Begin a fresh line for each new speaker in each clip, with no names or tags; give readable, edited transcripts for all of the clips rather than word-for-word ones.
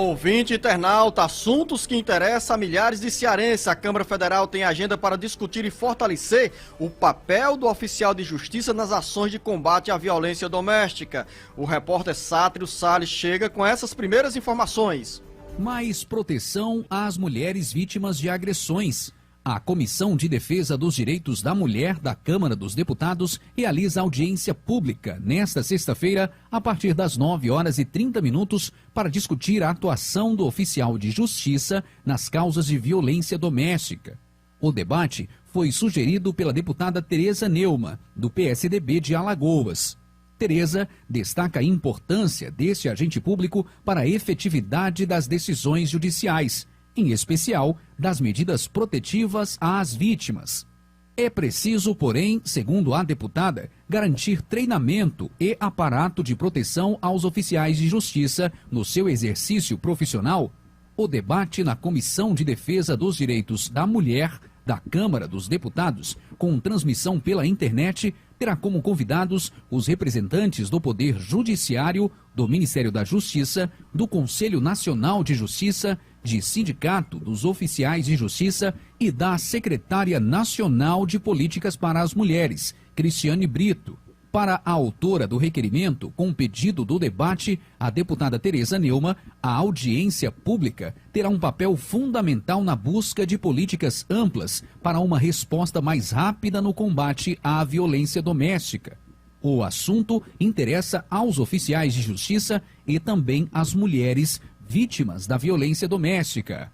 Ouvinte internauta, assuntos que interessam a milhares de cearenses. A Câmara Federal tem agenda para discutir e fortalecer o papel do oficial de justiça nas ações de combate à violência doméstica. O repórter Sátiro Salles chega com essas primeiras informações.
Mais proteção às mulheres vítimas de agressões. A Comissão de Defesa dos Direitos da Mulher da Câmara dos Deputados realiza audiência pública nesta sexta-feira, a partir das 9h30, para discutir a atuação do oficial de justiça nas causas de violência doméstica. O debate foi sugerido pela deputada Tereza Neumann, do PSDB de Alagoas. Tereza destaca a importância deste agente público para a efetividade das decisões judiciais, em especial das medidas protetivas às vítimas. É preciso, porém, segundo a deputada, garantir treinamento e aparato de proteção aos oficiais de justiça no seu exercício profissional. O debate na Comissão de Defesa dos Direitos da Mulher da Câmara dos Deputados, com transmissão pela internet, terá como convidados os representantes do Poder Judiciário, do Ministério da Justiça, do Conselho Nacional de Justiça, de Sindicato dos Oficiais de Justiça e da Secretária Nacional de Políticas para as Mulheres, Cristiane Brito. Para a autora do requerimento, com pedido do debate, a deputada Tereza Neumann, a audiência pública terá um papel fundamental na busca de políticas amplas para uma resposta mais rápida no combate à violência doméstica. O assunto interessa aos oficiais de justiça e também às mulheres vítimas da violência doméstica.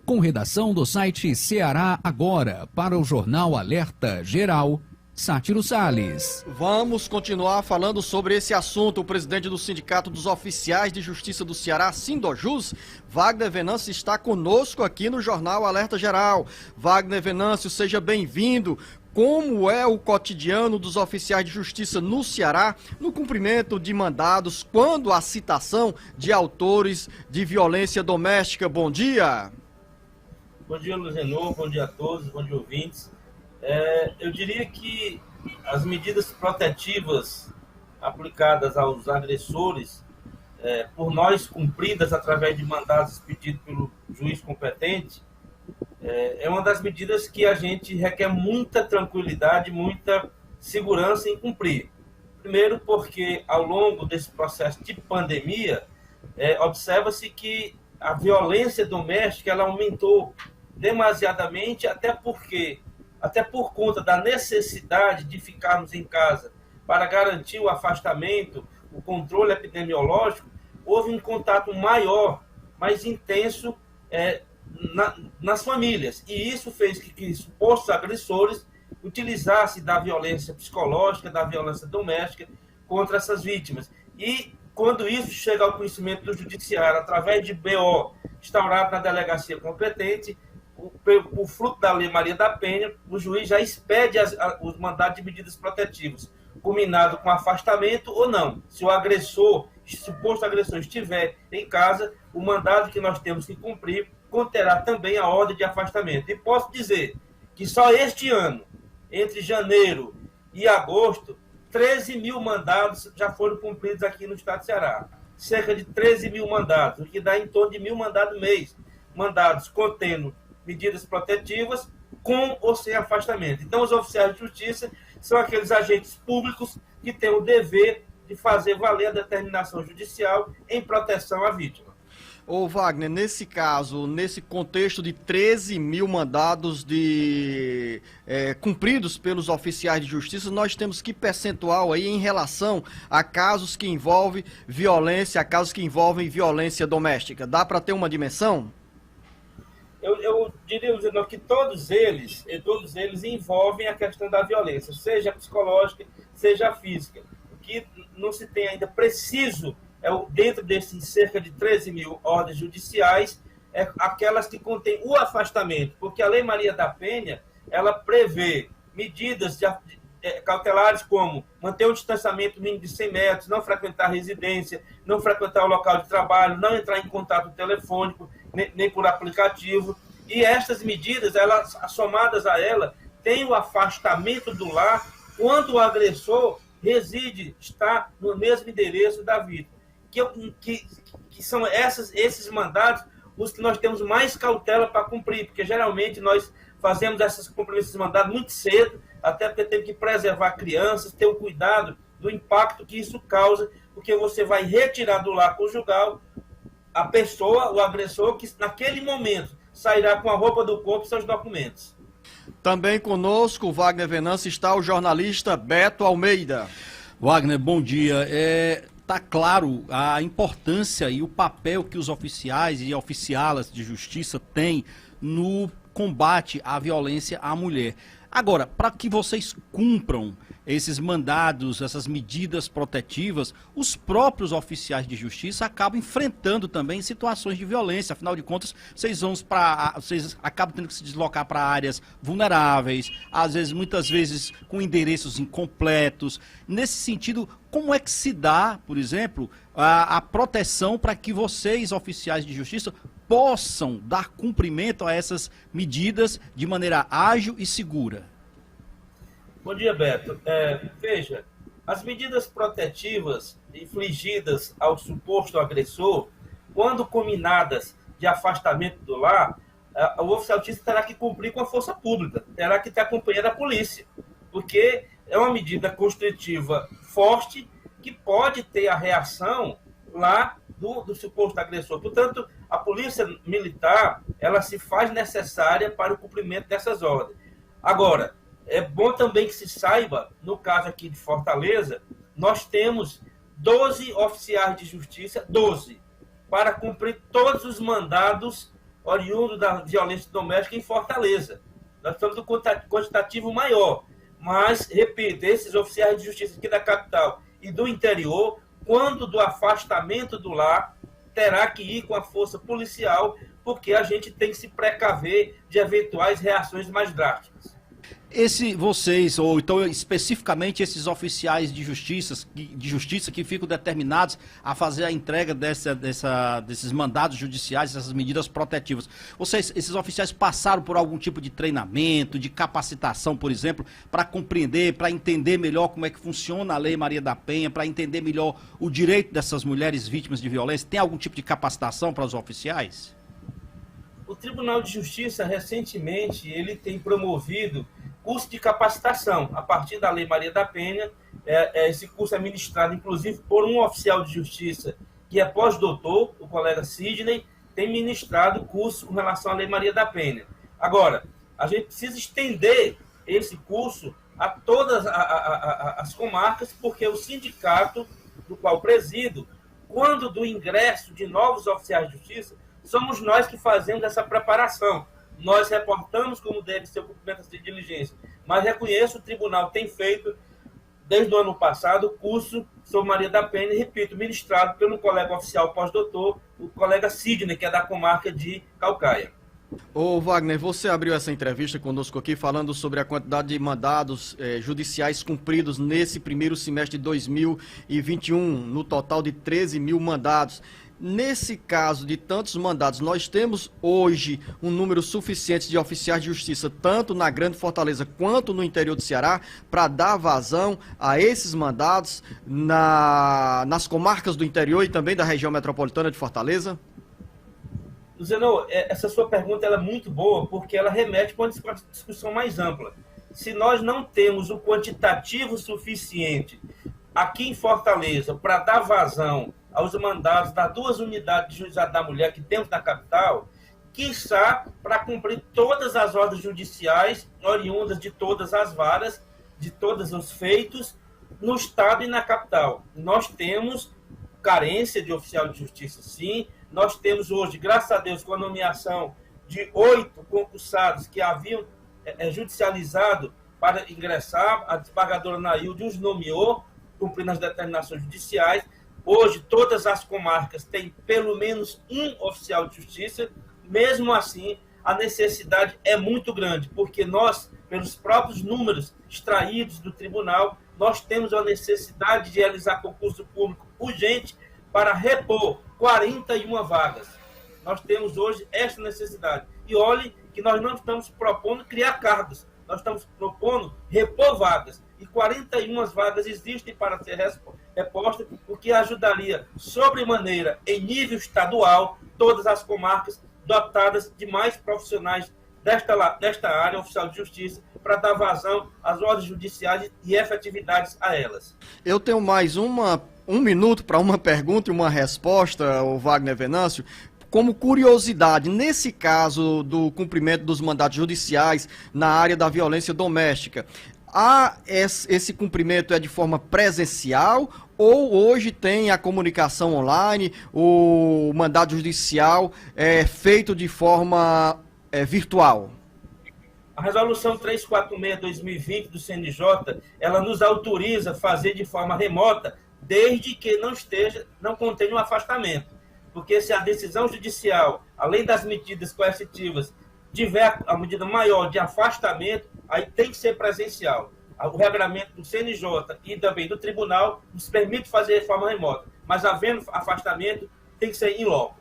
Com redação do site Ceará Agora, para o Jornal Alerta Geral, Sátiro Salles.
Vamos continuar falando sobre esse assunto. O presidente do Sindicato dos Oficiais de Justiça do Ceará, Sindojus, Wagner Venâncio, está conosco aqui no Jornal Alerta Geral. Wagner Venâncio, seja bem-vindo. Como é o cotidiano dos oficiais de justiça no Ceará no cumprimento de mandados quando há citação de autores de violência doméstica? Bom dia.
Bom dia, Luzenor. Bom dia a todos. Bom dia, ouvintes. Eu diria que as medidas protetivas aplicadas aos agressores, por nós cumpridas através de mandados expedidos pelo juiz competente, é uma das medidas que a gente requer muita tranquilidade, muita segurança em cumprir. Primeiro porque, ao longo desse processo de pandemia, observa-se que a violência doméstica ela aumentou demasiadamente, até por conta da necessidade de ficarmos em casa para garantir o afastamento, o controle epidemiológico, houve um contato maior, mais intenso nas famílias. E isso fez que supostos agressores utilizassem da violência psicológica, da violência doméstica contra essas vítimas. E quando isso chega ao conhecimento do judiciário, através de BO instaurado na delegacia competente, o fruto da Lei Maria da Penha, o juiz já expede os mandados de medidas protetivas, combinado com afastamento ou não. Se o suposto agressor estiver em casa, o mandado que nós temos que cumprir conterá também a ordem de afastamento. E posso dizer que só este ano, entre janeiro e agosto, 13 mil mandados já foram cumpridos aqui no estado de Ceará. Cerca de 13 mil mandados, o que dá em torno de 1.000 mandados mês. Mandados contendo medidas protetivas com ou sem afastamento. Então, os oficiais de justiça são aqueles agentes públicos que têm o dever de fazer valer a determinação judicial em proteção à vítima.
Ô Wagner, nesse caso, nesse contexto de 13 mil mandados cumpridos pelos oficiais de justiça, nós temos que percentual aí em relação a casos que envolvem violência, a casos que envolvem violência doméstica? Dá para ter uma dimensão?
Eu diria que todos eles envolvem a questão da violência, seja psicológica, seja física. O que não se tem ainda preciso, dentro desses cerca de 13 mil ordens judiciais, aquelas que contêm o afastamento, porque a Lei Maria da Penha, ela prevê medidas cautelares como manter um distanciamento mínimo de 100 metros, não frequentar a residência, não frequentar o local de trabalho, não entrar em contato telefônico, nem por aplicativo. E estas medidas, elas, somadas a ela, têm o afastamento do lar quando o agressor está no mesmo endereço da vítima. Que que são esses mandados os que nós temos mais cautela para cumprir, porque geralmente nós fazemos esses mandados muito cedo, até porque tem que preservar crianças, ter o cuidado do impacto que isso causa, porque você vai retirar do lar conjugal a pessoa, o agressor, que naquele momento sairá com a roupa do corpo e seus documentos.
Também conosco, Wagner Venâncio, está o jornalista Beto Almeida.
Wagner, bom dia. Tá claro a importância e o papel que os oficiais e oficialas de justiça têm no combate à violência à mulher. Agora, para que vocês cumpram esses mandados, essas medidas protetivas, os próprios oficiais de justiça acabam enfrentando também situações de violência. Afinal de contas, vocês acabam tendo que se deslocar para áreas vulneráveis, às vezes, muitas vezes, com endereços incompletos. Nesse sentido, como é que se dá, por exemplo, a proteção para que vocês, oficiais de justiça, possam dar cumprimento a essas medidas de maneira ágil e segura?
Bom dia, Beto. Veja, as medidas protetivas infligidas ao suposto agressor, quando combinadas de afastamento do lar, o oficial de justiça terá que cumprir com a força pública, terá que ter acompanhado a polícia, porque é uma medida constritiva forte que pode ter a reação lá do suposto agressor. Portanto, a polícia militar, ela se faz necessária para o cumprimento dessas ordens. Agora, é bom também que se saiba, no caso aqui de Fortaleza, nós temos 12 oficiais de justiça, 12, para cumprir todos os mandados oriundos da violência doméstica em Fortaleza. Nós estamos no quantitativo maior, mas, repito, esses oficiais de justiça aqui da capital e do interior, quando do afastamento do lar, terá que ir com a força policial, porque a gente tem que se precaver de eventuais reações mais drásticas.
Vocês, ou então especificamente esses oficiais de justiça que ficam determinados a fazer a entrega desses mandados judiciais, essas medidas protetivas, esses oficiais passaram por algum tipo de treinamento, de capacitação, por exemplo, para compreender, para entender melhor como é que funciona a Lei Maria da Penha, para entender melhor o direito dessas mulheres vítimas de violência? Tem algum tipo de capacitação para os oficiais?
O Tribunal de Justiça, recentemente, ele tem promovido curso de capacitação. A partir da Lei Maria da Penha, esse curso é ministrado, inclusive, por um oficial de justiça que é pós-doutor, o colega Sidney, tem ministrado curso com relação à Lei Maria da Penha. Agora, a gente precisa estender esse curso a todas as comarcas, porque o sindicato do qual presido, quando do ingresso de novos oficiais de justiça, somos nós que fazemos essa preparação. Nós reportamos como deve ser o cumprimento dessa diligência, mas reconheço, o tribunal tem feito, desde o ano passado, o curso sobre Maria da Penha, e repito, ministrado pelo colega oficial pós-doutor, o colega Sidney, que é da comarca de Caucaia.
Ô Wagner, você abriu essa entrevista conosco aqui falando sobre a quantidade de mandados judiciais cumpridos nesse primeiro semestre de 2021, no total de 13 mil mandados. Nesse caso de tantos mandados, nós temos hoje um número suficiente de oficiais de justiça, tanto na Grande Fortaleza quanto no interior do Ceará, para dar vazão a esses mandados nas comarcas do interior e também da região metropolitana de Fortaleza?
Zeno, essa sua pergunta ela é muito boa, porque ela remete para uma discussão mais ampla. Se nós não temos o quantitativo suficiente aqui em Fortaleza para dar vazão aos mandados das 2 unidades de juizado da mulher que temos na capital, quiçá para cumprir todas as ordens judiciais oriundas de todas as varas, de todos os feitos, no estado e na capital. Nós temos carência de oficial de justiça, sim. Nós temos hoje, graças a Deus, com a nomeação de 8 concursados que haviam judicializado para ingressar, a desembargadora Nailde os nomeou, cumprindo as determinações judiciais. Hoje, todas as comarcas têm pelo menos um oficial de justiça. Mesmo assim, a necessidade é muito grande, porque nós, pelos próprios números extraídos do tribunal, nós temos a necessidade de realizar concurso público urgente para repor 41 vagas. Nós temos hoje esta necessidade. E olhe que nós não estamos propondo criar cargos, nós estamos propondo repor vagas. e 41 vagas existem para ser repostas, o que ajudaria sobremaneira, em nível estadual, todas as comarcas dotadas de mais profissionais desta área oficial de justiça para dar vazão às ordens judiciais e efetividades a elas.
Eu tenho mais um minuto para uma pergunta e uma resposta, o Wagner Venâncio. Como curiosidade, nesse caso do cumprimento dos mandatos judiciais na área da violência doméstica, esse cumprimento é de forma presencial ou hoje tem a comunicação online, o mandato judicial é feito de forma virtual?
A resolução 346/2020 do CNJ, ela nos autoriza a fazer de forma remota, desde que não contenha um afastamento. Porque se a decisão judicial, além das medidas coercitivas, tiver a medida maior de afastamento, aí tem que ser presencial. O regramento do CNJ e também do tribunal nos permite fazer de forma remota, mas havendo afastamento, tem que ser in loco.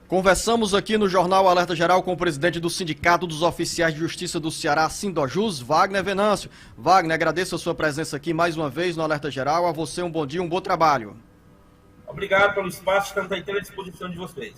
Conversamos aqui no Jornal Alerta Geral com o presidente do Sindicato dos Oficiais de Justiça do Ceará, Sindojus, Wagner Venâncio. Wagner, agradeço a sua presença aqui mais uma vez no Alerta Geral. A você um bom dia, um bom trabalho.
Obrigado pelo espaço, estamos à inteira disposição de vocês.